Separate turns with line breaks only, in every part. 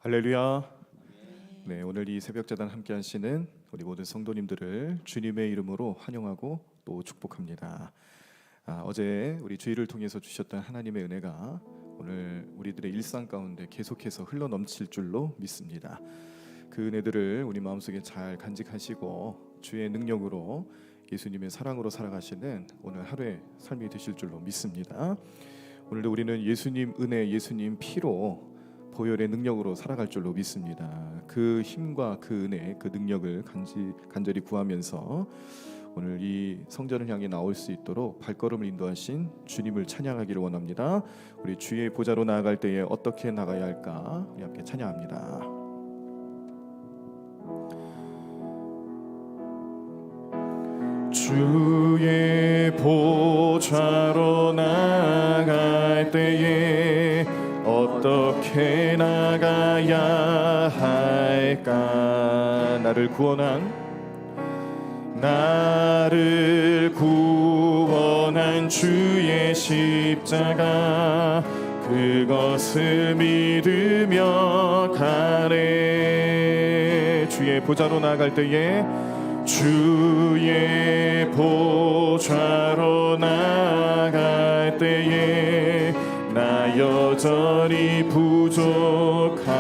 할렐루야. 네, 오늘 이 새벽제단 함께 하시는 우리 모든 성도님들을 주님의 이름으로 환영하고 또 축복합니다. 어제 우리 주일을 통해서 주셨던 하나님의 은혜가 오늘 우리들의 일상 가운데 계속해서 흘러넘칠 줄로 믿습니다. 그 은혜들을 우리 마음속에 잘 간직하시고 주의 능력으로 예수님의 사랑으로 살아가시는 오늘 하루의 삶이 되실 줄로 믿습니다. 오늘도 우리는 예수님 은혜, 예수님 피로 보혈의 능력으로 살아갈 줄로 믿습니다. 그 힘과 그 은혜, 그 능력을 간절히 구하면서 오늘 이 성전을 향해 나올 수 있도록 발걸음을 인도하신 주님을 찬양하기를 원합니다. 우리 주의 보좌로 나아갈 때에 어떻게 나가야 할까? 우리 함께 찬양합니다. 주의 보좌로 나아갈 때에 어떻게 나가야 할까? 나를 구원한 주의 십자가, 그것을 믿으며 가래. 주의 보좌로 나아갈 때에, 주의 보좌로 나아갈 때에 나 여전히 부족하나.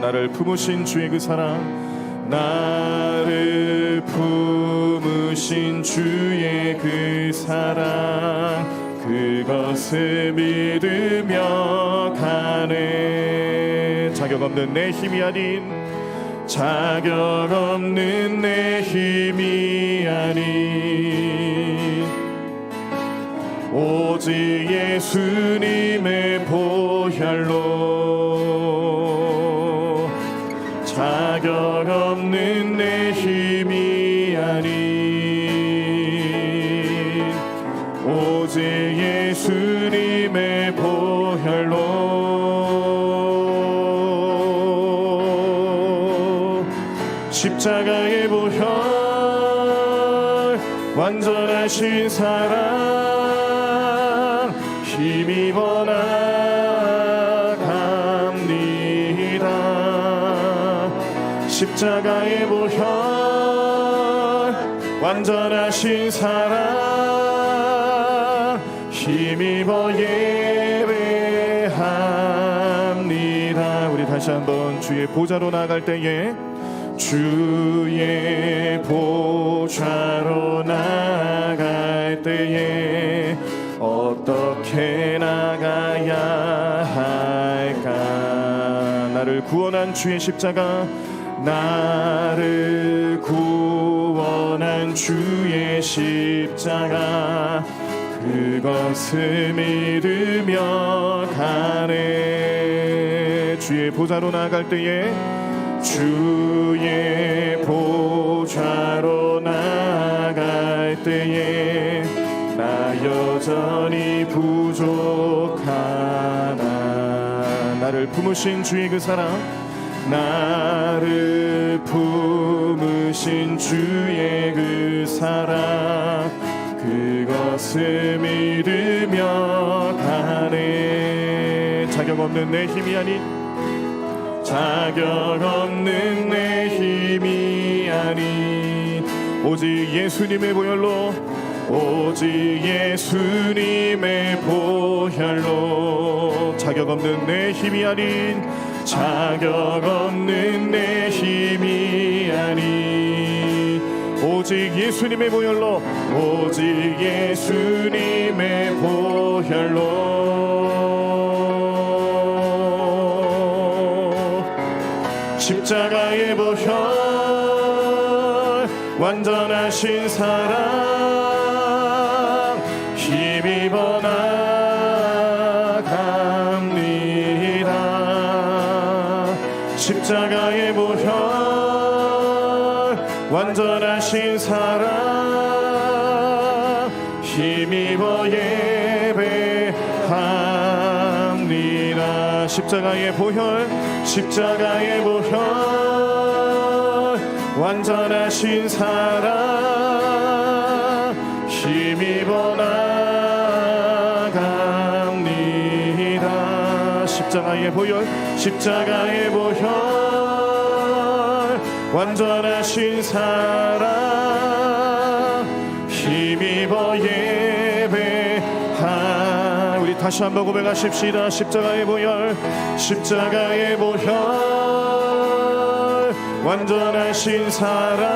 나를 품으신 주의 그 사랑, 나를 품으신 주의 그 사랑, 그것을 믿으며 가네. 자격 없는 내 힘이 아닌, 자격 없는 내 힘이 아닌, 오직 예수님의 보혈로, 자격 없는 내 힘이 아닌, 오직 예수님의 보혈로. 십자가의 보혈, 완전하신 사랑, 힘입어 나갑니다. 십자가의 보혈, 완전하신 사랑, 힘입어 예배합니다. 우리 다시 한번 주의 보좌로 나아갈 때에, 주의 보좌로 나아갈 때에 어떻게 나가야 할까? 나를 구원한 주의 십자가, 나를 구원한 주의 십자가, 그것을 믿으며 가네. 주의 보좌로 나아갈 때에, 주의 보좌로 나아갈 때에 나 여전히 부족하나. 나를 품으신 주의 그 사랑, 나를 품으신 주의 그 사랑, 그것을 믿으며 가네. 자격 없는 내 힘이 아닌, 자격 없는 내 힘이 아닌, 오직 예수님의 보혈로, 오직 예수님의 보혈로. 자격 없는 내 힘이 아닌, 자격 없는 내 힘이 아닌, 오직 예수님의 보혈로, 오직 예수님의 보혈로. 십자가의 보혈, 완전하신 사랑, 힘입어 나갑니다. 십자가의 보혈, 완전하신 사랑, 힘입어 예배합니다. 십자가의 보혈, 십자가의 보혈, 완전하신 사랑, 힘입어 나갑니다. 십자가 십자가의 보혈, 십자가의 보혈, 완전하신 사랑 힘입어 예배하. 우리 다시 한번 고백하십시다. 십자가의 보혈, 십자가의 보혈, 완전하신 사랑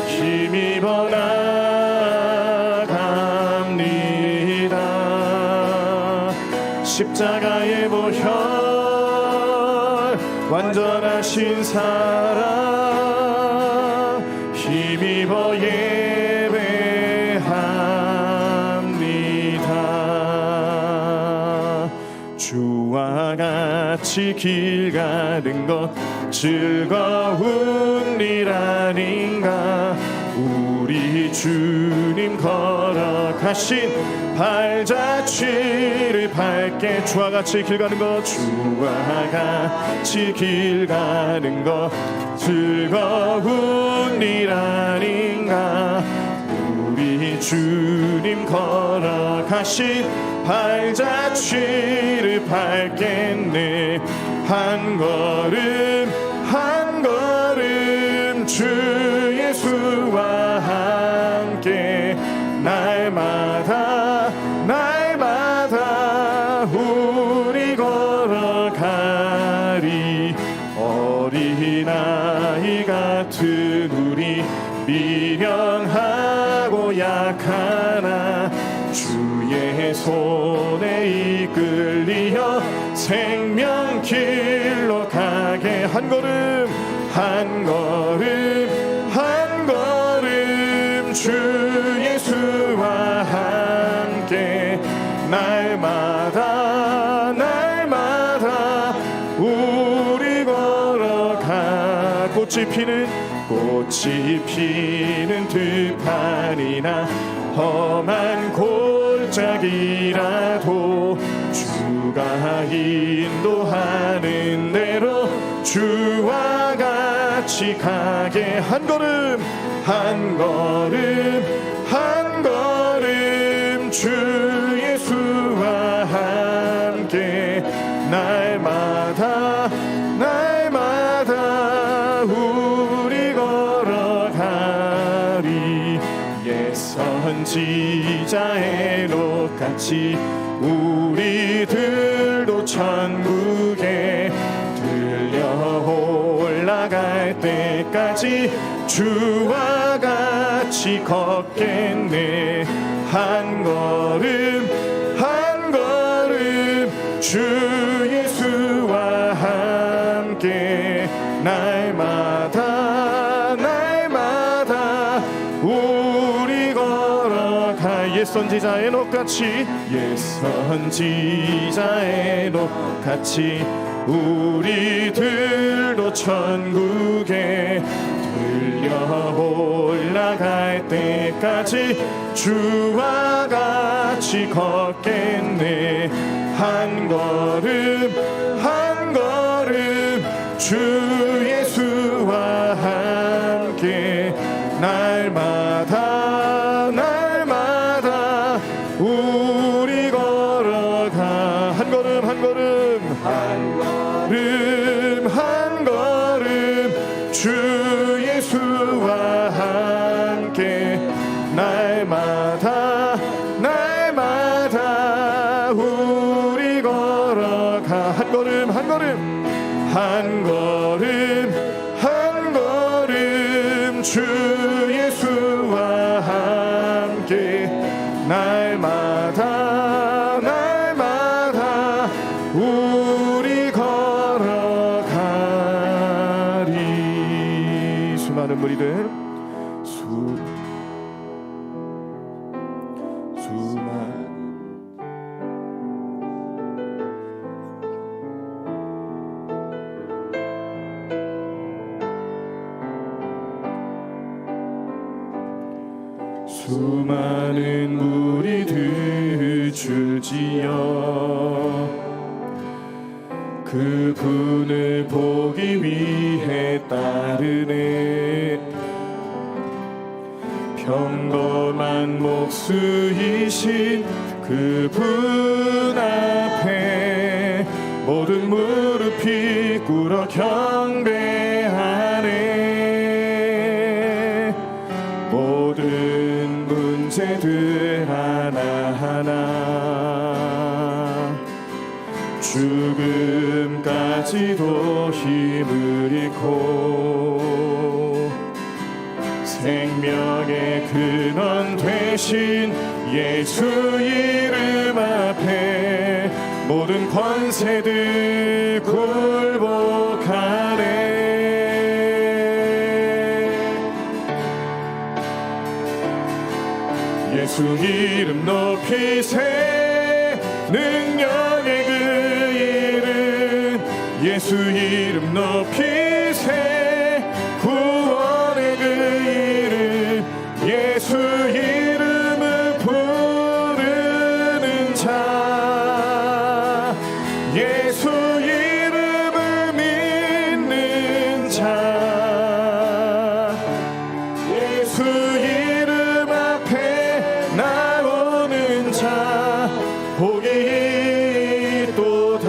힘입어 나갑니다. 십자가의 보혈, 완전하신 사랑 힘입어 예배합니다. 주와 같이 길 가는 것 즐거운 일 아닌가. 우리 주님 걸어가신 발자취를 밟게. 주와 같이 길 가는 것, 주와 같이 길 가는 것 즐거운 일 아닌가. 우리 주님 걸어가신 발자취를 밟겠네. 한 걸음 한 걸음 주 예수와 함께 날마다 날마다 우리 걸어가리. 어린아이 같은 우리 미련하고 약하나 주의 손에 이끌리어 생명길로 가게. 한 걸음 한 걸음 한 걸음 주 예수와 함께 날마다 날마다 우리 걸어가. 꽃이 피는 들판이나 험한 골짜기라도 주가 인도하는 대로 주와 같이 가게. 한 걸음 한 걸음 한 걸음 주 예수와 함께 날마다 날마다 우리 걸어가리. 옛 선지자의 롯같이 우리들도 천국에 들려 올라갈 때까지 주와 같이 걷겠네. 한 걸음 한 걸음 주 예수와 함께 날마다 날마다 우리 걸어가. 옛 선지자의 롯같이 옛 선지자의 롯같이 우리들도 천국에 들려 올라갈 때까지 주와 같이 걷겠네. 한 걸음 한 걸음 주 예수와 함께 날마다 날마다 우리 걸어가. 한 걸음 한 걸음 한 걸음 한 걸음 주 예수와 함께 날마다 날마다 우리 걸어가. 한 걸음 한 걸음 한 걸음 한 걸음 주 예수와 함께 날마다 날마다 우리 걸어가리. 수많은 무리들 수많은 무리들 줄지어 그분을 보기 위해 따르네. 평범한 목수이신 그분 앞에 모든 무릎이 꿇어 경배하네. 모든 문제들 하나하나 죽음까지도 힘을 잃고 생명의 근원 되신 예수 이름 앞에 모든 권세들 굴복하네. 예수 이름 높이세. 능력의 그 이름. 예수 이름 높이세. 구원의 그 이름. 예수 이름을 부르는 자. 예수 이름을 믿는 자. 예수 이름 앞에 나오는 자 복이 있도다.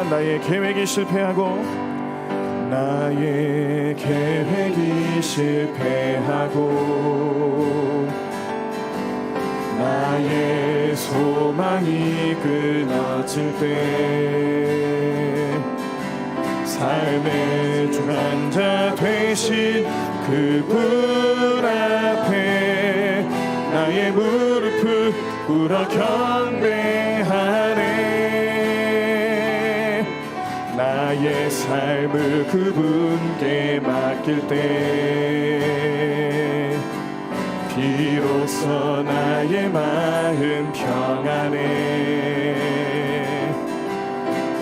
나의 계획이 실패하고 나의 계획이 실패하고 나의 소망이 끊어질 때 삶의 주관자 되신 그분 앞에 나의 무릎을 꿇어 경배하네. 나의 삶을 그분께 맡길 때 비로소 나의 마음 평안해.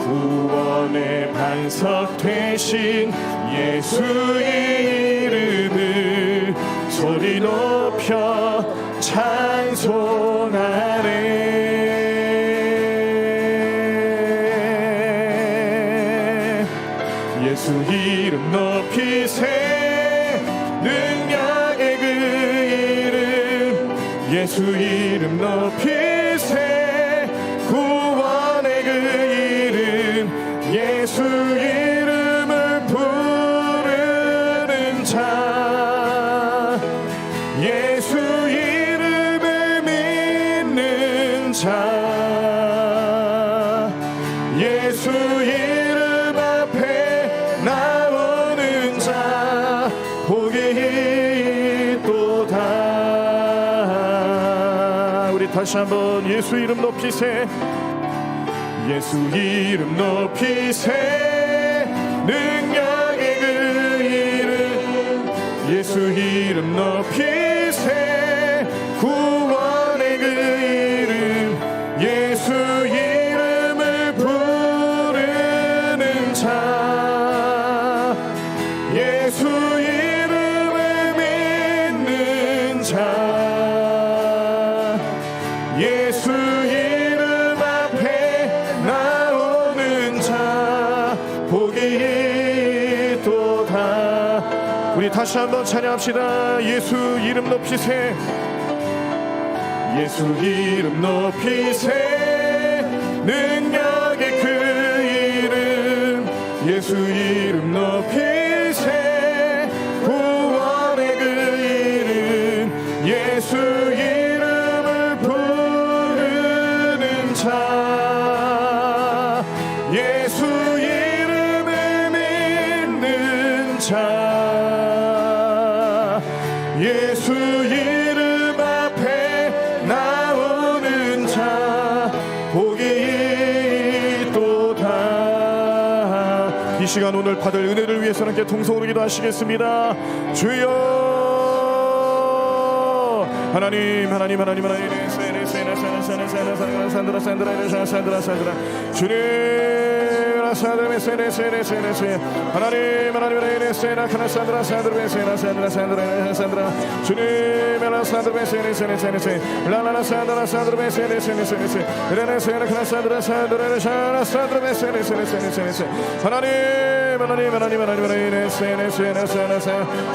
구원의 반석 되신 예수의 이름을 소리 높여 찬송하네. 예수 이름 높이세. 능력의 그 이름. 예수 이름 높이세. 구원의 그 이름. 예수 이름을 부르는 자. 예수 이름을 믿는 자. 예수 이름 앞에 나오는 자 복이 있도다. 우리 다시 한번 예수 이름 높이세. 예수 이름 높이세. 능력의 그 이름. 예수 이름 높이세. 구원의 그 이름. 예수 이름을 부르는 자. 예수 이름을 믿는 자. 예수 이름 앞에 나오는 자 복이 있도다. 우리 다시 한번 찬양합시다. 예수 이름 높이세. 예수 이름 높이세. 능력의 그 이름. 예수 이름 높이세. 구원의 그 이름. 예수 이름을 부르는 자. 예수 이름을 믿는 자. 예수 이름 앞에 나오는 자 복이 있도다. 이 시간 오늘 받을 은혜를 위해서 함께 동성으로 기도하시겠습니다. 주여 하나님 하나님 하나님 하나님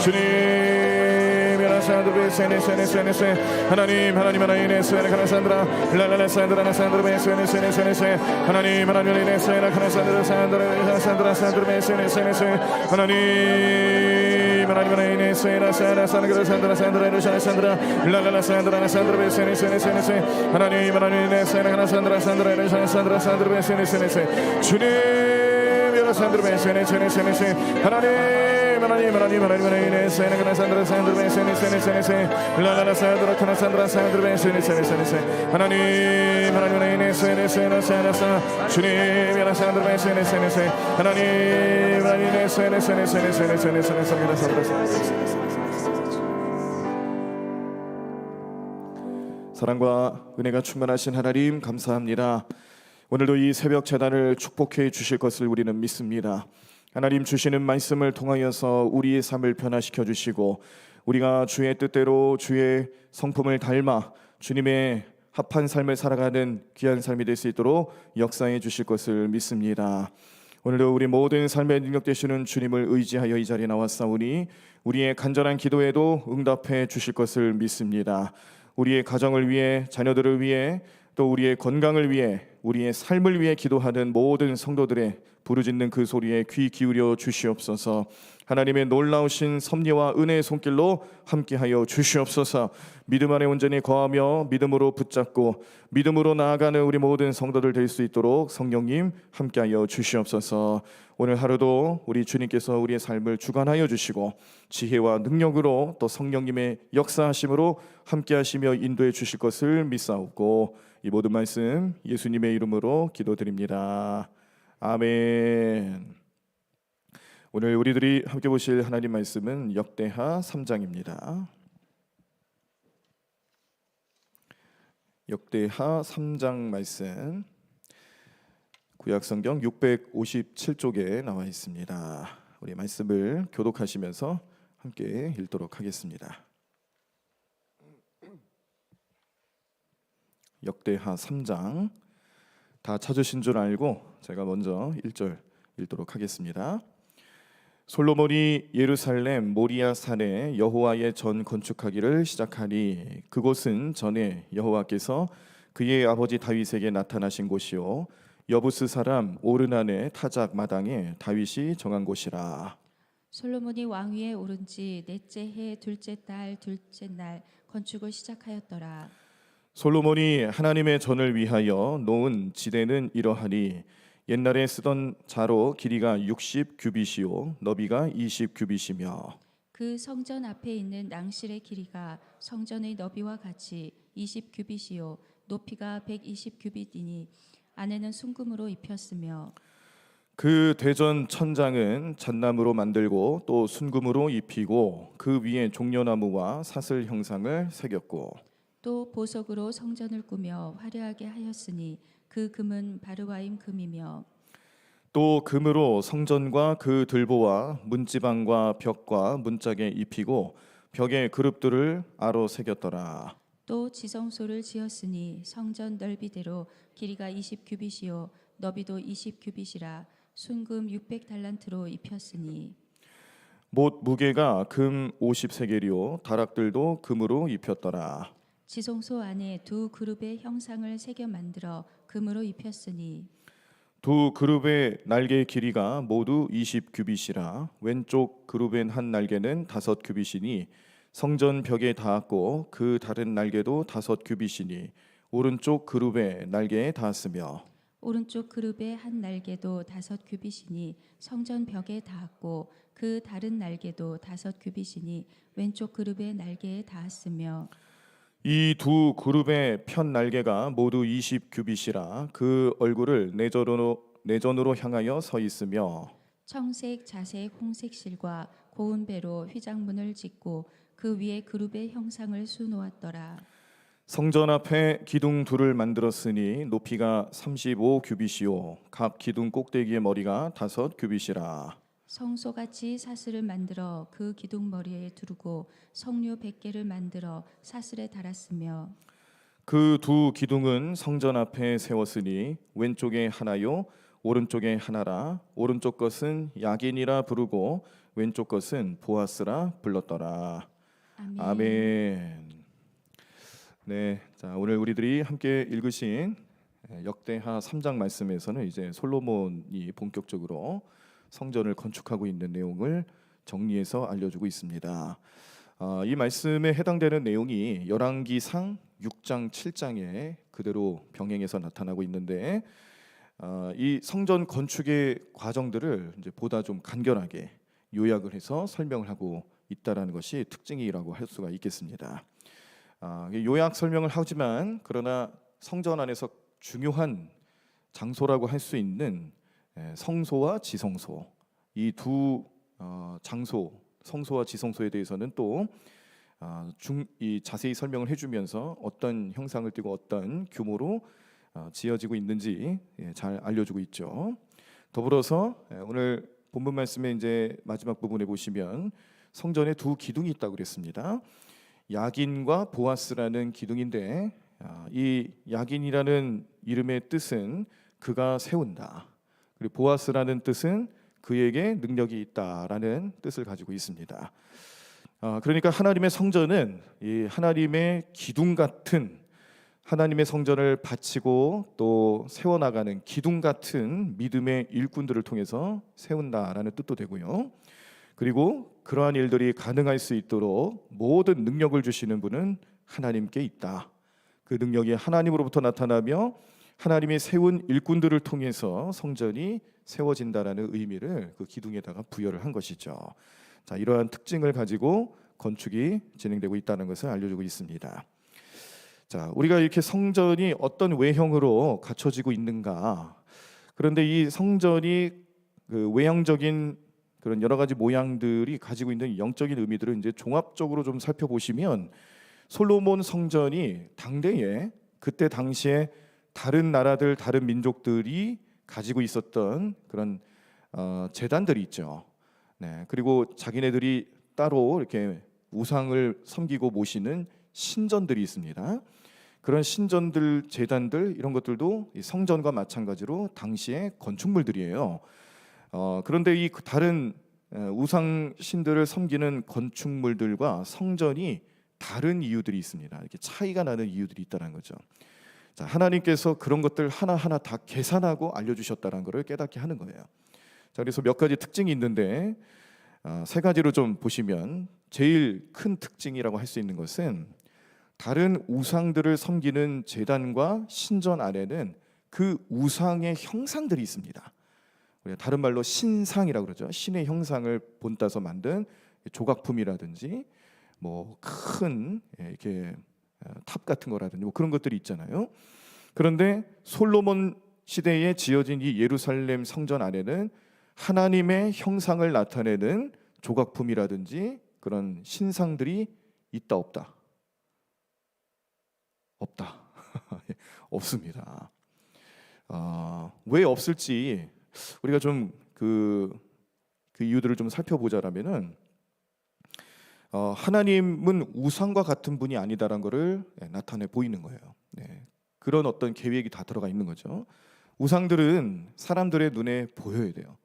주님 하나님 하나님 세나 카나산드라 라라라 산드라 산드라 세네 하나님 하나님 세나 카나산드라 산드라 하나님 하나님 세나 산드라 산드라 라라라 산드라 세네 하나님 하나님 세나 카나산드라 산드라 주님 여러 산드라 세네 하나님 세나 산드라 라라라 산드라 카나산드라 하나님 주님 여러 산드라 사랑과 은혜가 충만하신 하나님 감사합니다. 오늘도 이 새벽 제단을 축복해 주실 것을 우리는 믿습니다. 하나님 주시는 말씀을 통하여서 우리의 삶을 변화시켜 주시고 우리가 주의 뜻대로 주의 성품을 닮아 주님의 합한 삶을 살아가는 귀한 삶이 될 수 있도록 역사해 주실 것을 믿습니다. 오늘도 우리 모든 삶의 능력 되시는 주님을 의지하여 이 자리에 나왔사오니 우리의 간절한 기도에도 응답해 주실 것을 믿습니다. 우리의 가정을 위해, 자녀들을 위해, 또 우리의 건강을 위해, 우리의 삶을 위해 기도하는 모든 성도들의 부르짖는 그 소리에 귀 기울여 주시옵소서. 하나님의 놀라우신 섭리와 은혜의 손길로 함께하여 주시옵소서. 믿음 안에 온전히 거하며 믿음으로 붙잡고 믿음으로 나아가는 우리 모든 성도들 될 수 있도록 성령님 함께하여 주시옵소서. 오늘 하루도 우리 주님께서 우리의 삶을 주관하여 주시고 지혜와 능력으로 또 성령님의 역사하심으로 함께하시며 인도해 주실 것을 믿사옵고 이 모든 말씀 예수님의 이름으로 기도드립니다. 아멘. 오늘 우리들이 함께 보실 하나님 말씀은 역대하 3장입니다. 역대하 3장 말씀 구약성경 657쪽에 나와 있습니다. 우리 말씀을 교독하시면서 함께 읽도록 하겠습니다. 역대하 3장 다 찾으신 줄 알고 제가 먼저 1절 읽도록 하겠습니다. 솔로몬이 예루살렘 모리아 산에 여호와의 전 건축하기를 시작하니 그곳은 전에 여호와께서 그의 아버지 다윗에게 나타나신 곳이요 여부스 사람 오르난의 타작 마당에 다윗이 정한 곳이라.
솔로몬이 왕위에 오른 지 넷째 해 둘째 달 둘째 날 건축을 시작하였더라.
솔로몬이 하나님의 전을 위하여 놓은 지대는 이러하니 옛날에 쓰던 자로 길이가 60규빗이요 너비가 20규빗이며
그 성전 앞에 있는 낭실의 길이가 성전의 너비와 같이 20규빗이요 높이가 120규빗이니 안에는 순금으로 입혔으며
그 대전 천장은 잣나무로 만들고 또 순금으로 입히고 그 위에 종려나무와 사슬 형상을 새겼고
또 보석으로 성전을 꾸며 화려하게 하였으니 그 금은 바르와임 금이며
또 금으로 성전과 그 들보와 문지방과 벽과 문짝에 입히고 벽에 그룹들을 아로 새겼더라.
또 지성소를 지었으니 성전 넓이대로 길이가 20규빗이요 너비도 20규빗이라 순금 600달란트로 입혔으니
못 무게가 금 50세겔이요 다락들도 금으로 입혔더라.
지성소 안에 두 그룹의 형상을 새겨 만들어 금으로 입혔으니
두 그룹의 날개의 길이가 모두 20규빗이라 왼쪽 그룹의 한 날개는 5규빗이니 성전 벽에 닿았고 그 다른 날개도 5규빗이니 오른쪽 그룹의 날개에 닿았으며
오른쪽 그룹의 한 날개도 5규빗이니 성전 벽에 닿았고 그 다른 날개도 5규빗이니 왼쪽 그룹의 날개에 닿았으며
이 두 그룹의 편 날개가 모두 20규빗이라 그 얼굴을 내전으로 향하여 서 있으며
청색, 자색, 홍색 실과 고운 배로 휘장문을 짓고 그 위에 그룹의 형상을 수놓았더라.
성전 앞에 기둥 둘을 만들었으니 높이가 35규빗이요 각 기둥 꼭대기의 머리가 5규빗이라.
성소같이 사슬을 만들어 그 기둥 머리에 두르고 성류 100개를 만들어 사슬에 달았으며
그 두 기둥은 성전 앞에 세웠으니 왼쪽에 하나요 오른쪽에 하나라. 오른쪽 것은 야긴이라 부르고 왼쪽 것은 보아스라 불렀더라.
아멘.
아멘. 네, 자 오늘 우리들이 함께 읽으신 역대하 3장 말씀에서는 이제 솔로몬이 본격적으로 성전을 건축하고 있는 내용을 정리해서 알려주고 있습니다. 이 말씀에 해당되는 내용이 열왕기상 6장 7장에 그대로 병행해서 나타나고 있는데 이 성전 건축의 과정들을 이제 보다 좀 간결하게 요약을 해서 설명을 하고 있다라는 것이 특징이라고 할 수가 있겠습니다. 요약 설명을 하지만 그러나 성전 안에서 중요한 장소라고 할 수 있는 성소와 지성소 이 두 장소 성소와 지성소에 대해서는 또 자세히 설명을 해주면서 어떤 형상을 띠고 어떤 규모로 지어지고 있는지 잘 알려주고 있죠. 더불어서 오늘 본문 말씀의 이제 마지막 부분에 보시면 성전에 두 기둥이 있다고 그랬습니다. 야긴과 보아스라는 기둥인데 이 야긴이라는 이름의 뜻은 그가 세운다. 그리고 보아스라는 뜻은 그에게 능력이 있다라는 뜻을 가지고 있습니다. 그러니까 하나님의 성전은 이 하나님의 기둥 같은 하나님의 성전을 바치고 또 세워나가는 기둥 같은 믿음의 일꾼들을 통해서 세운다라는 뜻도 되고요. 그리고 그러한 일들이 가능할 수 있도록 모든 능력을 주시는 분은 하나님께 있다. 그 능력이 하나님으로부터 나타나며 하나님이 세운 일꾼들을 통해서 성전이 세워진다라는 의미를 그 기둥에다가 부여를 한 것이죠. 자, 이러한 특징을 가지고 건축이 진행되고 있다는 것을 알려주고 있습니다. 자, 우리가 이렇게 성전이 어떤 외형으로 갖춰지고 있는가? 그런데 이 성전이 그 외형적인 그런 여러 가지 모양들이 가지고 있는 영적인 의미들을 이제 종합적으로 좀 살펴보시면 솔로몬 성전이 당대에 그때 당시에 다른 나라들, 다른 민족들이 가지고 있었던 그런 제단들이 있죠. 네, 그리고 자기네들이 따로 이렇게 우상을 섬기고 모시는 신전들이 있습니다. 그런 신전들, 제단들 이런 것들도 이 성전과 마찬가지로 당시의 건축물들이에요. 그런데 이 다른 우상 신들을 섬기는 건축물들과 성전이 다른 이유들이 있습니다. 이렇게 차이가 나는 이유들이 있다는 거죠. 자, 하나님께서 그런 것들 하나하나 다 계산하고 알려주셨다는 것을 깨닫게 하는 거예요. 자, 그래서 몇 가지 특징이 있는데 세 가지로 좀 보시면 제일 큰 특징이라고 할 수 있는 것은 다른 우상들을 섬기는 제단과 신전 안에는 그 우상의 형상들이 있습니다. 다른 말로 신상이라고 그러죠. 신의 형상을 본따서 만든 조각품이라든지 뭐 큰 이렇게 탑 같은 거라든지 뭐 그런 것들이 있잖아요. 그런데 솔로몬 시대에 지어진 이 예루살렘 성전 안에는 하나님의 형상을 나타내는 조각품이라든지 그런 신상들이 있다 없다? 없다. 없습니다. 왜 없을지 우리가 좀 그 이유들을 좀 살펴보자라면은 하나님은 우상과 같은 분이 아니다라는 것을 나타내 보이는 거예요. 네. 그런 어떤 계획이 다 들어가 있는 거죠. 우상들은 사람들의 눈에 보여야 돼요.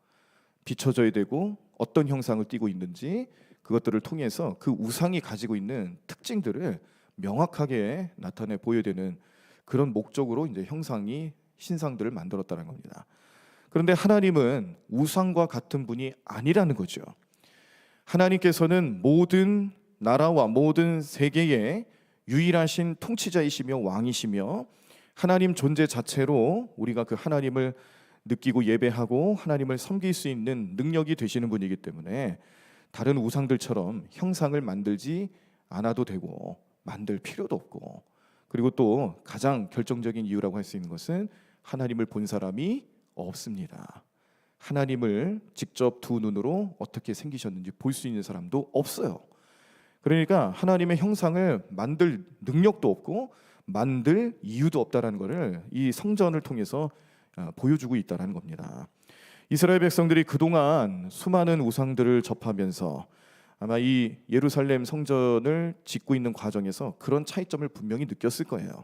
비춰져야 되고 어떤 형상을 띠고 있는지 그것들을 통해서 그 우상이 가지고 있는 특징들을 명확하게 나타내 보여야 되는 그런 목적으로 이제 형상이 신상들을 만들었다는 겁니다. 그런데 하나님은 우상과 같은 분이 아니라는 거죠. 하나님께서는 모든 나라와 모든 세계의 유일하신 통치자이시며 왕이시며 하나님 존재 자체로 우리가 그 하나님을 느끼고 예배하고 하나님을 섬길 수 있는 능력이 되시는 분이기 때문에 다른 우상들처럼 형상을 만들지 않아도 되고 만들 필요도 없고, 그리고 또 가장 결정적인 이유라고 할 수 있는 것은 하나님을 본 사람이 없습니다. 하나님을 직접 두 눈으로 어떻게 생기셨는지 볼 수 있는 사람도 없어요. 그러니까 하나님의 형상을 만들 능력도 없고 만들 이유도 없다라는 것을 이 성전을 통해서 보여주고 있다는 겁니다. 이스라엘 백성들이 그동안 수많은 우상들을 접하면서 아마 이 예루살렘 성전을 짓고 있는 과정에서 그런 차이점을 분명히 느꼈을 거예요.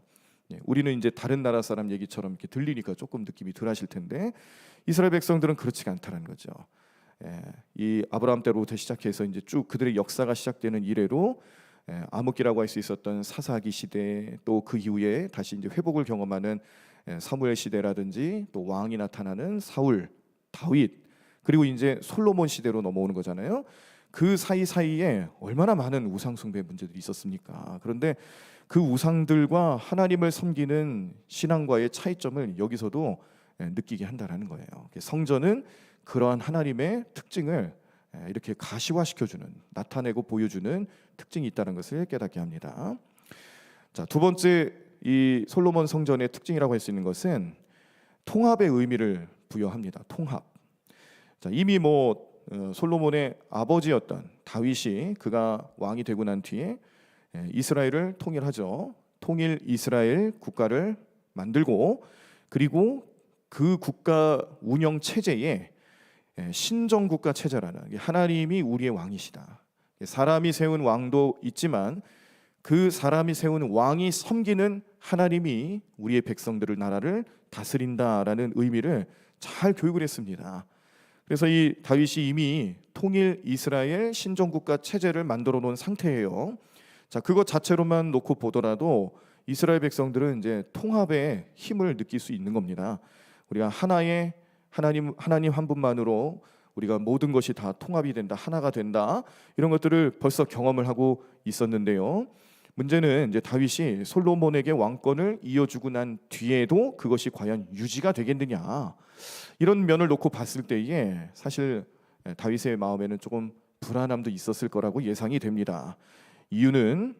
우리는 이제 다른 나라 사람 얘기처럼 이렇게 들리니까 조금 느낌이 덜하실 텐데 이스라엘 백성들은 그렇지가 않다는 거죠. 이 아브라함 때로부터 시작해서 이제 쭉 그들의 역사가 시작되는 이래로 암흑기라고 할 수 있었던 사사기 시대, 또 그 이후에 다시 이제 회복을 경험하는 사무엘 시대라든지, 또 왕이 나타나는 사울, 다윗, 그리고 이제 솔로몬 시대로 넘어오는 거잖아요. 그 사이사이에 얼마나 많은 우상 숭배 문제들이 있었습니까? 그런데 그 우상들과 하나님을 섬기는 신앙과의 차이점을 여기서도 느끼게 한다라는 거예요. 성전은 그러한 하나님의 특징을 이렇게 가시화시켜주는, 나타내고 보여주는 특징이 있다는 것을 깨닫게 합니다. 자, 두 번째 이 솔로몬 성전의 특징이라고 할 수 있는 것은 통합의 의미를 부여합니다. 통합. 자, 이미 솔로몬의 아버지였던 다윗이 그가 왕이 되고 난 뒤에 이스라엘을 통일하죠. 통일 이스라엘 국가를 만들고, 그리고 그 국가 운영 체제에 신정국가 체제라는, 하나님이 우리의 왕이시다. 사람이 세운 왕도 있지만 그 사람이 세운 왕이 섬기는 하나님이 우리의 백성들을, 나라를 다스린다라는 의미를 잘 교육을 했습니다. 그래서 이 다윗이 이미 통일 이스라엘 신정국가 체제를 만들어 놓은 상태예요. 자, 그것 자체로만 놓고 보더라도 이스라엘 백성들은 이제 통합의 힘을 느낄 수 있는 겁니다. 우리가 하나의 하나님 한 분만으로 우리가 모든 것이 다 통합이 된다, 하나가 된다, 이런 것들을 벌써 경험을 하고 있었는데요. 문제는 이제 다윗이 솔로몬에게 왕권을 이어주고 난 뒤에도 그것이 과연 유지가 되겠느냐, 이런 면을 놓고 봤을 때에 사실 다윗의 마음에는 조금 불안함도 있었을 거라고 예상이 됩니다. 이유는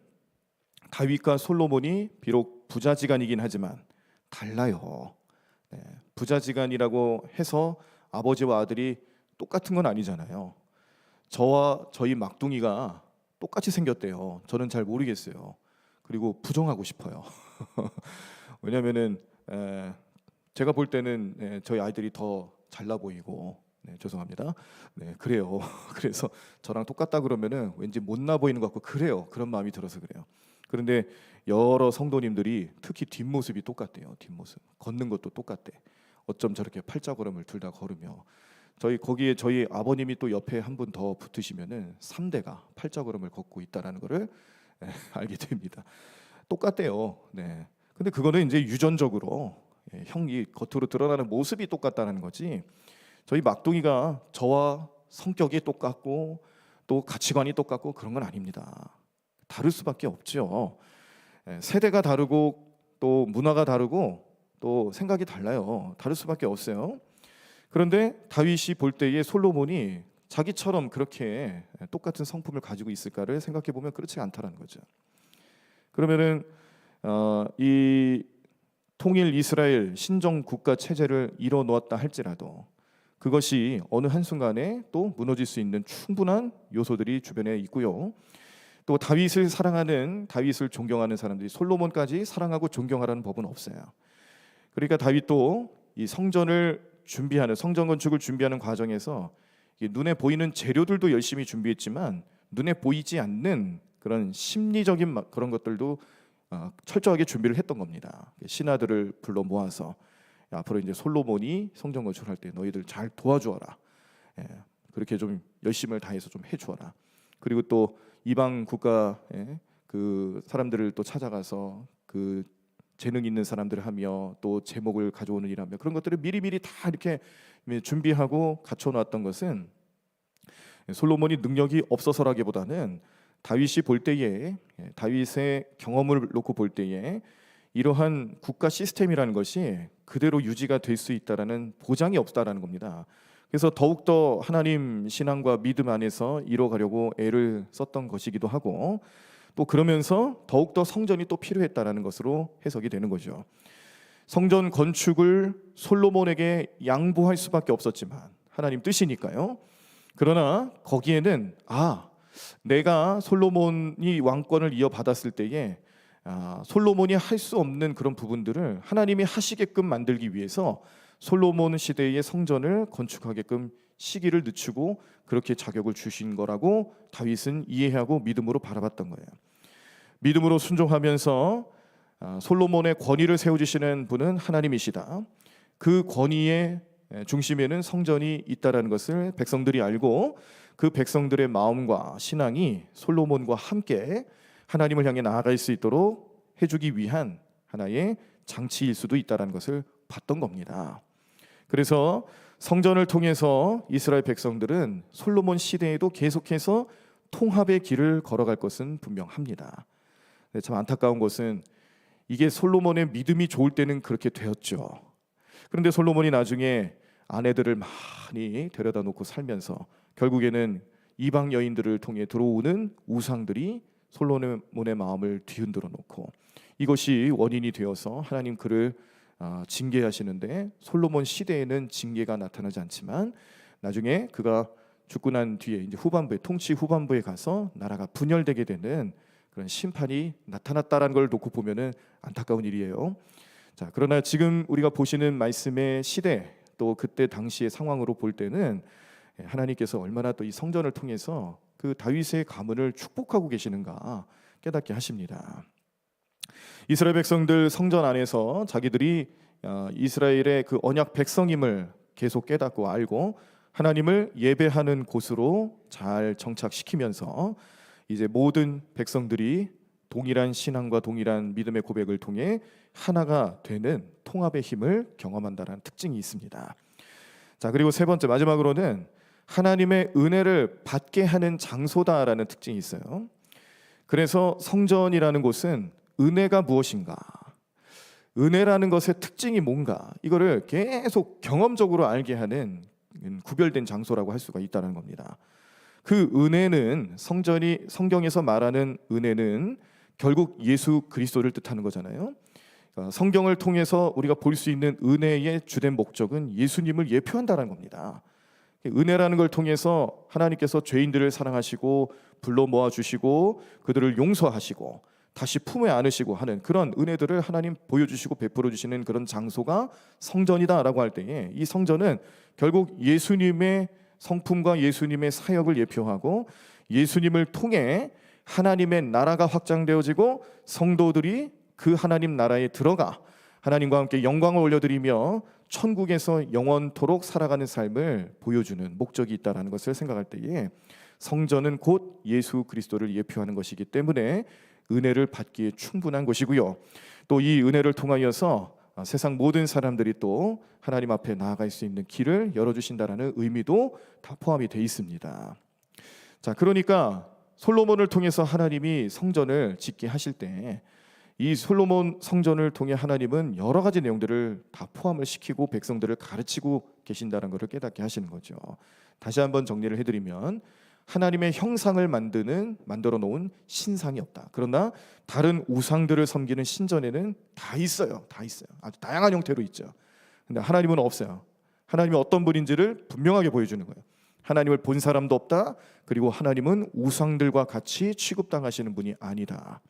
다윗과 솔로몬이 비록 부자지간이긴 하지만 달라요. 부자지간이라고 해서 아버지와 아들이 똑같은 건 아니잖아요. 저와 저희 막둥이가 똑같이 생겼대요. 저는 잘 모르겠어요. 그리고 부정하고 싶어요. 왜냐하면은 제가 볼 때는 저희 아이들이 더 잘나 보이고, 죄송합니다. 그래요. 그래서 저랑 똑같다 그러면은 왠지 못나 보이는 것 같고 그래요. 그런 마음이 들어서 그래요. 그런데 여러 성도님들이 특히 뒷모습이 똑같대요. 뒷모습, 걷는 것도 똑같대. 어쩜 저렇게 팔자걸음을 둘 다 걸으며, 거기에 저희 아버님이 또 옆에 한 분 더 붙으시면은 3대가 팔자걸음을 걷고 있다라는 것을 알게 됩니다. 똑같대요. 네. 근데 그거는 이제 유전적으로 형이 겉으로 드러나는 모습이 똑같다는 거지, 저희 막둥이가 저와 성격이 똑같고 또 가치관이 똑같고 그런 건 아닙니다. 다를 수밖에 없죠. 세대가 다르고 또 문화가 다르고 또 생각이 달라요. 다를 수밖에 없어요. 그런데 다윗이 볼 때에 솔로몬이 자기처럼 그렇게 똑같은 성품을 가지고 있을까를 생각해 보면 그렇지 않다라는 거죠. 그러면은 이 통일 이스라엘 신정 국가 체제를 이뤄 놓았다 할지라도 그것이 어느 한순간에 또 무너질 수 있는 충분한 요소들이 주변에 있고요. 또 다윗을 사랑하는, 다윗을 존경하는 사람들이 솔로몬까지 사랑하고 존경하라는 법은 없어요. 그러니까 다윗도 이 성전을 준비하는, 성전 건축을 준비하는 과정에서 눈에 보이는 재료들도 열심히 준비했지만 눈에 보이지 않는 그런 심리적인 그런 것들도 철저하게 준비를 했던 겁니다. 신하들을 불러 모아서 앞으로 이제 솔로몬이 성전 건축할 때 너희들 잘 도와주어라. 그렇게 좀 열심을 다해서 좀 해주어라. 그리고 또 이방 국가의 그 사람들을 또 찾아가서 그 재능 있는 사람들을 하며 또 제목을 가져오는 일하며 그런 것들을 미리미리 다 이렇게 준비하고 갖춰놨던 것은 솔로몬이 능력이 없어서라기보다는 다윗이 볼 때에, 다윗의 경험을 놓고 볼 때에 이러한 국가 시스템이라는 것이 그대로 유지가 될 수 있다라는 보장이 없다라는 겁니다. 그래서 더욱더 하나님 신앙과 믿음 안에서 이뤄가려고 애를 썼던 것이기도 하고, 또 그러면서 더욱더 성전이 또 필요했다라는 것으로 해석이 되는 거죠. 성전 건축을 솔로몬에게 양보할 수밖에 없었지만 하나님 뜻이니까요. 그러나 거기에는 내가 솔로몬이 왕권을 이어받았을 때에 솔로몬이 할 수 없는 그런 부분들을 하나님이 하시게끔 만들기 위해서 솔로몬 시대의 성전을 건축하게끔 시기를 늦추고 그렇게 자격을 주신 거라고 다윗은 이해하고 믿음으로 바라봤던 거예요. 믿음으로 순종하면서 솔로몬의 권위를 세워주시는 분은 하나님이시다. 그 권위의 중심에는 성전이 있다라는 것을 백성들이 알고 그 백성들의 마음과 신앙이 솔로몬과 함께 하나님을 향해 나아갈 수 있도록 해주기 위한 하나의 장치일 수도 있다는 것을 봤던 겁니다. 그래서 성전을 통해서 이스라엘 백성들은 솔로몬 시대에도 계속해서 통합의 길을 걸어갈 것은 분명합니다. 참 안타까운 것은 이게 솔로몬의 믿음이 좋을 때는 그렇게 되었죠. 그런데 솔로몬이 나중에 아내들을 많이 데려다 놓고 살면서 결국에는 이방 여인들을 통해 들어오는 우상들이 솔로몬의 마음을 뒤흔들어 놓고 이것이 원인이 되어서 하나님 그를 징계하시는데, 솔로몬 시대에는 징계가 나타나지 않지만 나중에 그가 죽고 난 뒤에 이제 후반부에, 통치 후반부에 가서 나라가 분열되게 되는 그런 심판이 나타났다라는 걸 놓고 보면은 안타까운 일이에요. 자, 그러나 지금 우리가 보시는 말씀의 시대, 또 그때 당시의 상황으로 볼 때는 하나님께서 얼마나 또 이 성전을 통해서 그 다윗의 가문을 축복하고 계시는가 깨닫게 하십니다. 이스라엘 백성들 성전 안에서 자기들이 이스라엘의 그 언약 백성임을 계속 깨닫고 알고 하나님을 예배하는 곳으로 잘 정착시키면서 이제 모든 백성들이 동일한 신앙과 동일한 믿음의 고백을 통해 하나가 되는 통합의 힘을 경험한다는 특징이 있습니다. 자, 그리고 세 번째, 마지막으로는 하나님의 은혜를 받게 하는 장소다라는 특징이 있어요. 그래서 성전이라는 곳은 은혜가 무엇인가, 은혜라는 것의 특징이 뭔가, 이거를 계속 경험적으로 알게 하는 구별된 장소라고 할 수가 있다는 겁니다. 그 은혜는, 성경에서 말하는 은혜는 결국 예수 그리스도를 뜻하는 거잖아요. 성경을 통해서 우리가 볼 수 있는 은혜의 주된 목적은 예수님을 예표한다는 겁니다. 은혜라는 걸 통해서 하나님께서 죄인들을 사랑하시고 불러 모아 주시고 그들을 용서하시고 다시 품에 안으시고 하는 그런 은혜들을 하나님 보여주시고 베풀어 주시는 그런 장소가 성전이다라고 할 때에, 이 성전은 결국 예수님의 성품과 예수님의 사역을 예표하고 예수님을 통해 하나님의 나라가 확장되어지고 성도들이 그 하나님 나라에 들어가 하나님과 함께 영광을 올려드리며 천국에서 영원토록 살아가는 삶을 보여주는 목적이 있다는 것을 생각할 때에, 성전은 곧 예수 그리스도를 예표하는 것이기 때문에 은혜를 받기에 충분한 것이고요. 또 이 은혜를 통하여서 세상 모든 사람들이 또 하나님 앞에 나아갈 수 있는 길을 열어주신다라는 의미도 다 포함이 되어 있습니다. 자, 그러니까 솔로몬을 통해서 하나님이 성전을 짓게 하실 때 이 솔로몬 성전을 통해 하나님은 여러 가지 내용들을 다 포함을 시키고 백성들을 가르치고 계신다는 것을 깨닫게 하시는 거죠. 다시 한번 정리를 해드리면, 하나님의 형상을 만들어 놓은 신상이 없다. 그러나 다른 우상들을 섬기는 신전에는 다 있어요. 아주 다양한 형태로 있죠. 근데 하나님은 없어요. 하나님이 어떤 분인지를 분명하게 보여주는 거예요. 하나님을 본 사람도 없다. 그리고 하나님은 우상들과 같이 취급당하시는 분이 아니다.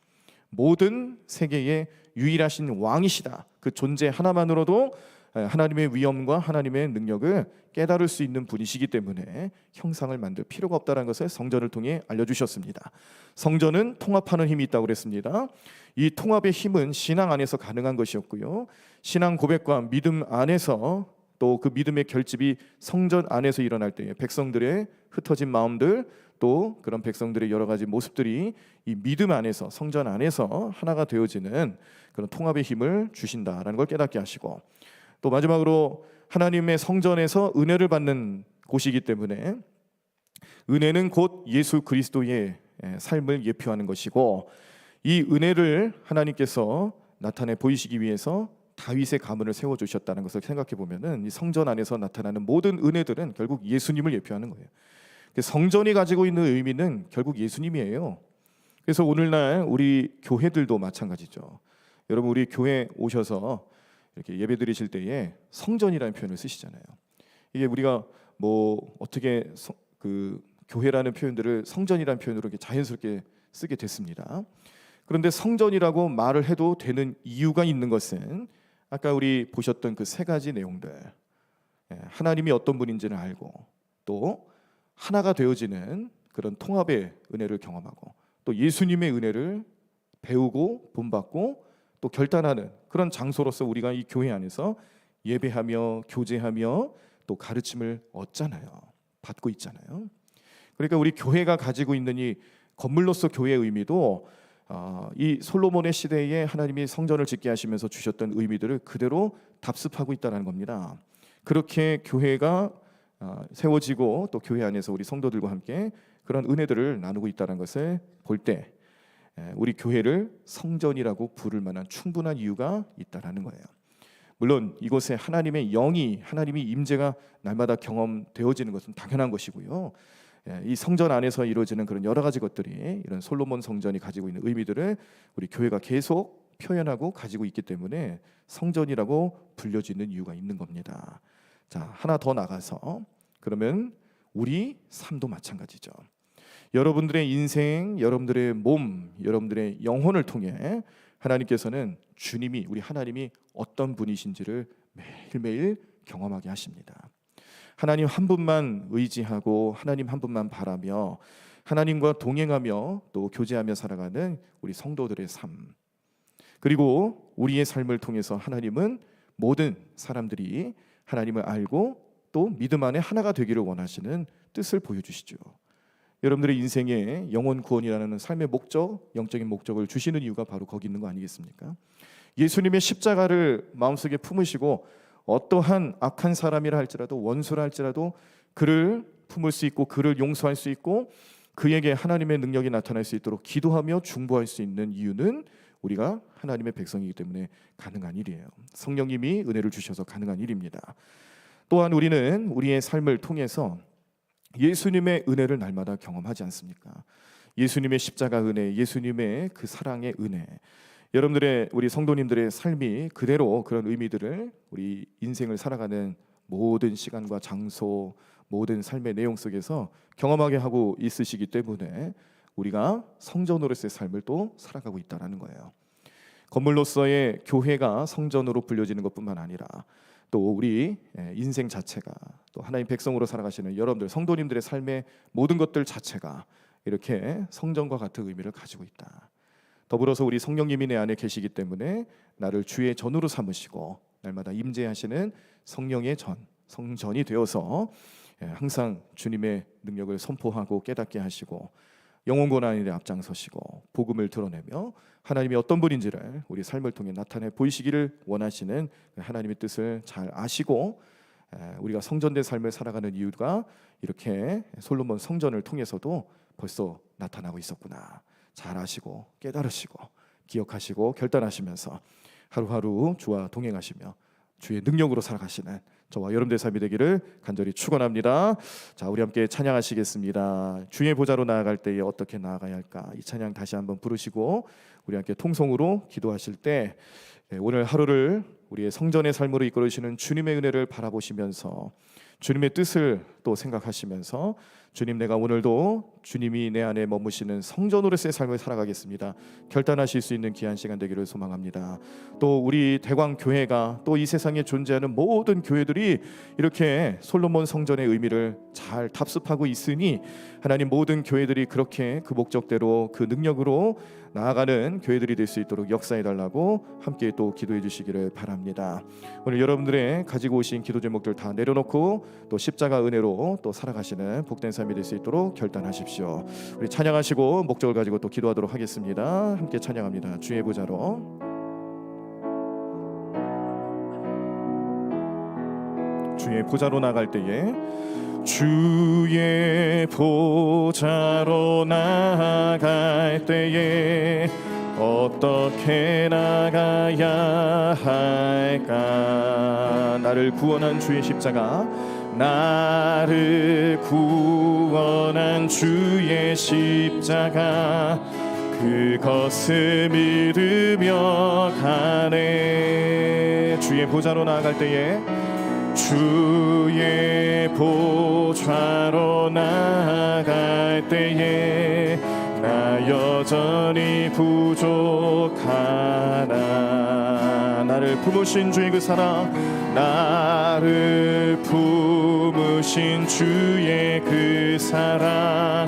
모든 세계의 유일하신 왕이시다. 그 존재 하나만으로도 하나님의 위엄과 하나님의 능력을 깨달을 수 있는 분이시기 때문에 형상을 만들 필요가 없다는 것을 성전을 통해 알려주셨습니다. 성전은 통합하는 힘이 있다고 그랬습니다. 이 통합의 힘은 신앙 안에서 가능한 것이었고요, 신앙 고백과 믿음 안에서, 또 그 믿음의 결집이 성전 안에서 일어날 때 백성들의 흩어진 마음들, 또 그런 백성들의 여러 가지 모습들이 이 믿음 안에서, 성전 안에서 하나가 되어지는 그런 통합의 힘을 주신다라는 걸 깨닫게 하시고, 또 마지막으로 하나님의 성전에서 은혜를 받는 곳이기 때문에 은혜는 곧 예수 그리스도의 삶을 예표하는 것이고, 이 은혜를 하나님께서 나타내 보이시기 위해서 다윗의 가문을 세워주셨다는 것을 생각해 보면은, 이 성전 안에서 나타나는 모든 은혜들은 결국 예수님을 예표하는 거예요. 성전이 가지고 있는 의미는 결국 예수님이에요. 그래서 오늘날 우리 교회들도 마찬가지죠. 여러분, 우리 교회 오셔서 이렇게 예배 드리실 때에 성전이라는 표현을 쓰시잖아요. 이게 우리가 뭐 어떻게 그 교회라는 표현들을 성전이라는 표현으로 이렇게 자연스럽게 쓰게 됐습니다. 그런데 성전이라고 말을 해도 되는 이유가 있는 것은 아까 우리 보셨던 그 세 가지 내용들, 하나님이 어떤 분인지를 알고 또 하나가 되어지는 그런 통합의 은혜를 경험하고, 또 예수님의 은혜를 배우고 본받고 또 결단하는 그런 장소로서 우리가 이 교회 안에서 예배하며 교제하며 또 가르침을 얻잖아요. 받고 있잖아요. 그러니까 우리 교회가 가지고 있는 이 건물로서 교회의 의미도 이 솔로몬의 시대에 하나님이 성전을 짓게 하시면서 주셨던 의미들을 그대로 답습하고 있다는 겁니다. 그렇게 교회가 세워지고 또 교회 안에서 우리 성도들과 함께 그런 은혜들을 나누고 있다는 것을 볼 때 우리 교회를 성전이라고 부를 만한 충분한 이유가 있다라는 거예요. 물론 이곳에 하나님의 영이, 하나님의 임재가 날마다 경험되어지는 것은 당연한 것이고요. 이 성전 안에서 이루어지는 그런 여러 가지 것들이 이런 솔로몬 성전이 가지고 있는 의미들을 우리 교회가 계속 표현하고 가지고 있기 때문에 성전이라고 불려지는 이유가 있는 겁니다. 자, 하나 더 나가서 그러면 우리 삶도 마찬가지죠. 여러분들의 인생, 여러분들의 몸, 여러분들의 영혼을 통해 하나님께서는 주님이, 우리 하나님이 어떤 분이신지를 매일매일 경험하게 하십니다. 하나님 한 분만 의지하고 하나님 한 분만 바라며 하나님과 동행하며 또 교제하며 살아가는 우리 성도들의 삶, 그리고 우리의 삶을 통해서 하나님은 모든 사람들이 하나님을 알고 또 믿음 안에 하나가 되기를 원하시는 뜻을 보여주시죠. 여러분들의 인생에 영혼 구원이라는 삶의 목적, 영적인 목적을 주시는 이유가 바로 거기 있는 거 아니겠습니까? 예수님의 십자가를 마음속에 품으시고 어떠한 악한 사람이라 할지라도 원수라 할지라도 그를 품을 수 있고 그를 용서할 수 있고 그에게 하나님의 능력이 나타날 수 있도록 기도하며 중보할 수 있는 이유는 우리가 하나님의 백성이기 때문에 가능한 일이에요. 성령님이 은혜를 주셔서 가능한 일입니다. 또한 우리는 우리의 삶을 통해서 예수님의 은혜를 날마다 경험하지 않습니까? 예수님의 십자가 은혜, 예수님의 그 사랑의 은혜, 여러분들의 우리 성도님들의 삶이 그대로 그런 의미들을 우리 인생을 살아가는 모든 시간과 장소, 모든 삶의 내용 속에서 경험하게 하고 있으시기 때문에 우리가 성전으로서의 삶을 또 살아가고 있다는 거예요. 건물로서의 교회가 성전으로 불려지는 것뿐만 아니라 또 우리 인생 자체가 또 하나님 백성으로 살아가시는 여러분들 성도님들의 삶의 모든 것들 자체가 이렇게 성전과 같은 의미를 가지고 있다. 더불어서 우리 성령님이 내 안에 계시기 때문에 나를 주의 전으로 삼으시고 날마다 임재하시는 성령의 전, 성전이 되어서 항상 주님의 능력을 선포하고 깨닫게 하시고 영혼 고난에 앞장서시고 복음을 드러내며 하나님이 어떤 분인지를 우리 삶을 통해 나타내 보이시기를 원하시는 하나님의 뜻을 잘 아시고 우리가 성전된 삶을 살아가는 이유가 이렇게 솔로몬 성전을 통해서도 벌써 나타나고 있었구나. 잘 아시고 깨달으시고 기억하시고 결단하시면서 하루하루 주와 동행하시며 주의 능력으로 살아가시는 저와 여러분들의 삶이 되기를 간절히 축원합니다. 자, 우리 함께 찬양하시겠습니다. 주의 보좌로 나아갈 때에 어떻게 나아가야 할까? 이 찬양 다시 한번 부르시고 우리 함께 통성으로 기도하실 때 오늘 하루를 우리의 성전의 삶으로 이끌어주시는 주님의 은혜를 바라보시면서 주님의 뜻을 또 생각하시면서 주님, 내가 오늘도 주님이 내 안에 머무시는 성전으로서의 삶을 살아가겠습니다. 결단하실 수 있는 귀한 시간 되기를 소망합니다. 또 우리 대광교회가 또 이 세상에 존재하는 모든 교회들이 이렇게 솔로몬 성전의 의미를 잘 답습하고 있으니 하나님 모든 교회들이 그렇게 그 목적대로 그 능력으로 나아가는 교회들이 될 수 있도록 역사해달라고 함께 또 기도해 주시기를 바랍니다. 오늘 여러분들의 가지고 오신 기도 제목들 다 내려놓고 또 십자가 은혜로 또 살아가시는 복된 삶이 될 수 있도록 결단하십시오. 우리 찬양하시고 목적을 가지고 또 기도하도록 하겠습니다. 함께 찬양합니다. 주의 보좌로. 주의 보좌로 나갈 때에 주의 보좌로 나갈 때에 어떻게 나가야 할까? 나를 구원한 주의 십자가, 나를 구원한 주의 십자가, 그것을 믿으며 가네. 주의 보좌로 나아갈 때에 주의 보좌로 나아갈 때에 나 여전히 부족하나. 나를 품으신 주의 그 사랑, 나를 품으신 주의 그 사랑,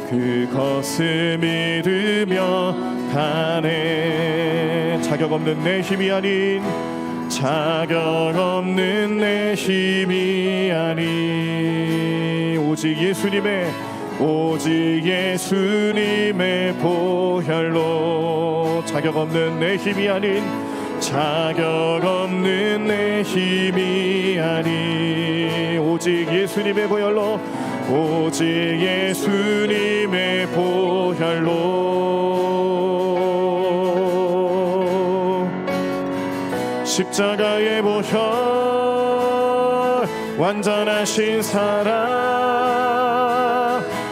그것을 믿으며 가네. 자격 없는 내 힘이 아닌, 자격 없는 내 힘이 아닌 오직 예수님의 오직 예수님의 보혈로 자격 없는 내 힘이 아닌 자격 없는 내 힘이 아닌 오직 예수님의 보혈로 오직 예수님의 보혈로 십자가의 보혈 완전하신 사랑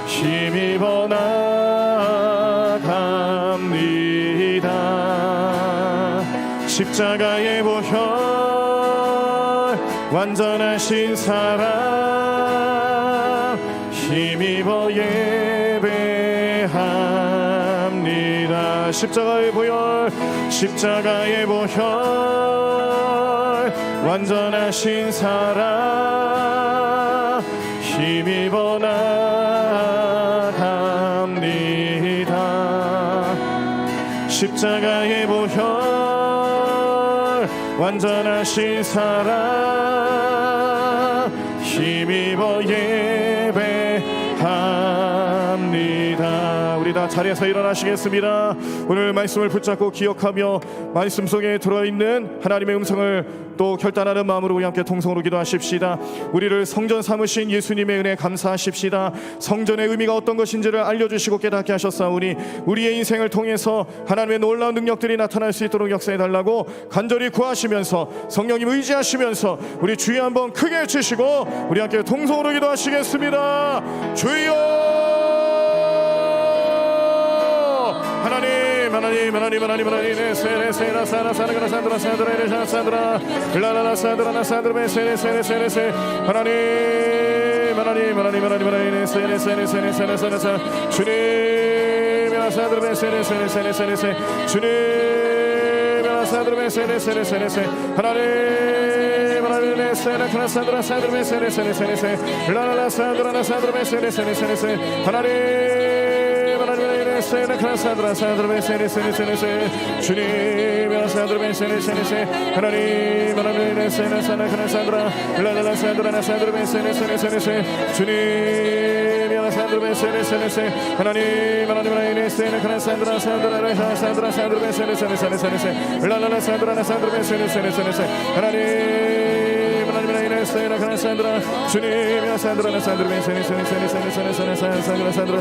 힘입어 나갑니다. 십자가의 보혈 완전하신 사랑 힘입어 예배합니다. 십자가의 보혈 십자가의 보혈 완전하신 사랑 힘입어 나갑니다. 십자가의 보혈 완전하신 사랑 힘입어 예배합니다. 우리 다 자리에서 일어나시겠습니다. 오늘 말씀을 붙잡고 기억하며 말씀 속에 들어있는 하나님의 음성을 또 결단하는 마음으로 우리 함께 통성으로 기도하십시다. 우리를 성전 삼으신 예수님의 은혜 감사하십시다. 성전의 의미가 어떤 것인지를 알려주시고 깨닫게 하셨사오니 우리의 인생을 통해서 하나님의 놀라운 능력들이 나타날 수 있도록 역사해달라고 간절히 구하시면서 성령님 의지하시면서 우리 주여 한번 크게 외치시고 우리 함께 통성으로 기도하시겠습니다. 주여 하나님 하나님 하나님 하나님 하나님 세레세라 사라 사라가라 산드라 산드라 이레샤 산드라 라라라 산드라나 산드라 세레세레세레세 하나님 하나님 하나님 하나님 하나님 세레세레세레세레세 주님 야사드라 세레세레세레세 주님 야사드라 세레세레세레세 하나님 하나님 세레카나 산드라 산드라 세레세레세레세 라라라 산드라나 산드라 세레세레세레세 하나님 세나카나 산드라 산드라 세레세레세레세 주님 야사드라 세레세레세 하나님 하나님 세나카나 산드라 라라라 산드라나 산드라 세레세레세레세 주님 야사드라 세레세레세 하나님 하나님 하나님 세나카나 산드라 산드라 산드라 산드라 세레세레세레세 라라라 산드라나 산드라 세레세레세레세 하나님 하나님 세나카나 산드라 주님 야사드라나 산드라 세레세레세레세 산드라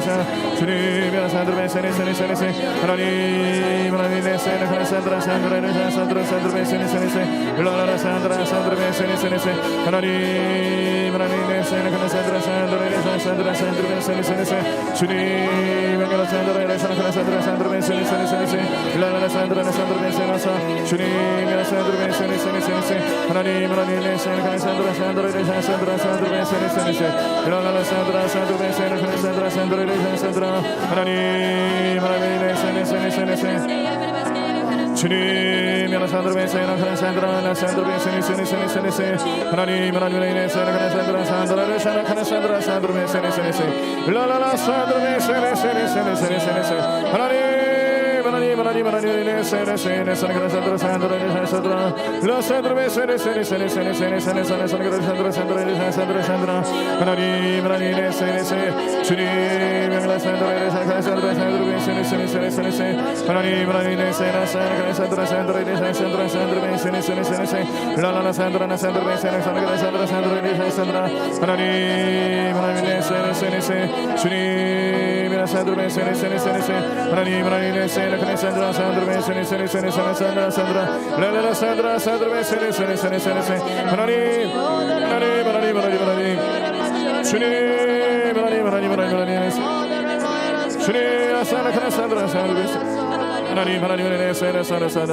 주님 야사드라 세레세레세레세 하나님 하나님 세나카나 산드라 산드라 산드라 산드라 세레세레세 라라라 산드라 산드라 세레세레세 하나님 하나님 세나카나 산드라 산드라 산드라 산드라 세레세레세 주님 야사드라 세나카나 산드라 산드라 세레세레세 라라라 산드라 산드라 세레세레세 주님 야사드라 세레세레세 하나님 하나님 세나카나 산드라 산드라 산드라 산드라 세레세레세 라라라 산드라 산드라 세나카나 산드라 산드라 하나님 하나님 세레세레세 주님 야사드라 세나카나 산드라 산드라 세레세레세 하나님 하나님 세나카나 산드라 산드라 세나카나 산드라 산드라 세레세레세 라라라 산드라 세레세레세 하나님 하나님 하나님 하나님 세레세레 산드라 산드라 산드라 산드라 라산드라 세레세레세레세레 산드라 산드라 산드라 산드라 하나님 하나님 세레세 주님 야사드라 산드라 산드라 세레세레세 하나님 하나님 세레세 산드라 산드라 산드라 산드라 세레세레세 라라라 산드라 산드라 산드라 산드라 산드라 하나님 하나님 세레세레세 주님 야사드라 세레세레세 하나님 하나님 세레카나 산드라 산드라 세레세레세 산드라 라라라 산드라 산드라 세레세레세 하나님 하나님 하나님 하나님 주님 하나님 하나님 하나님 주님 야사나카나 산드라 산드라 하나님 하나님 세레세레세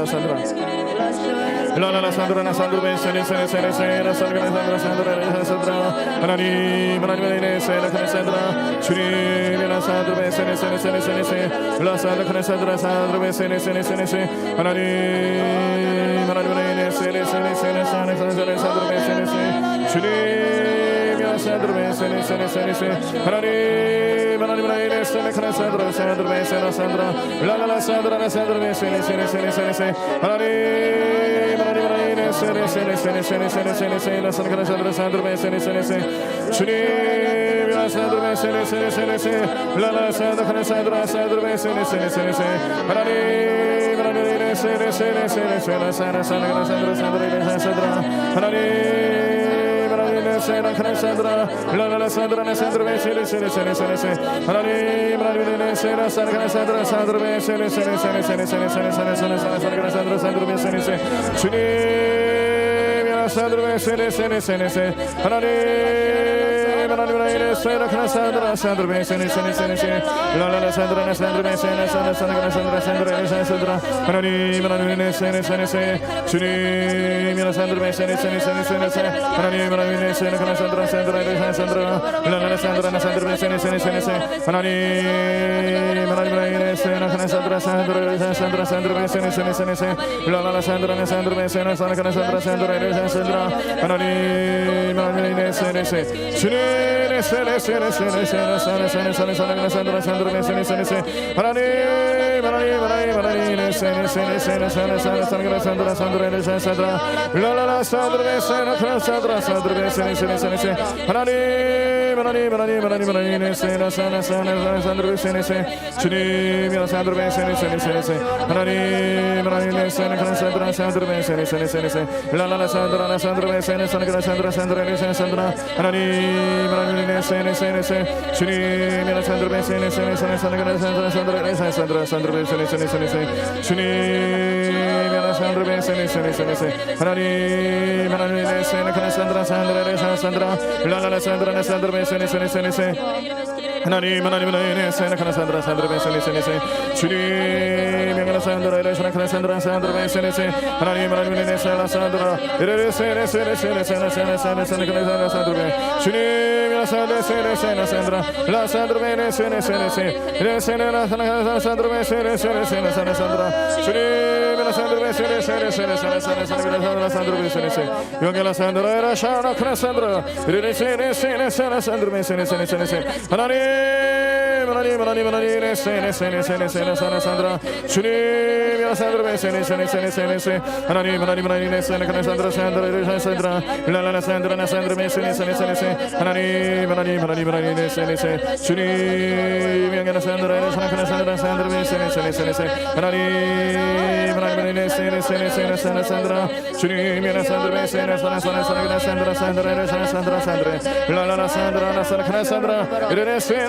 라라라 산드라나 산드라 세레세레세 산드라 산드라 산드라 하나님 하나님 세레카나 산드라 주님 야사드라 세레세레세 라사드라 산드라 산드라 세레세레세 하나님 하나님 세레세레세 산드라 세레세 주님 야사드라 세레세레세 하나님 하나님 세레카나 산드라 산드라 산드라 라라라 산드라나 산드라 세레세레세 하나님 하나님 세레세레세 주님 주님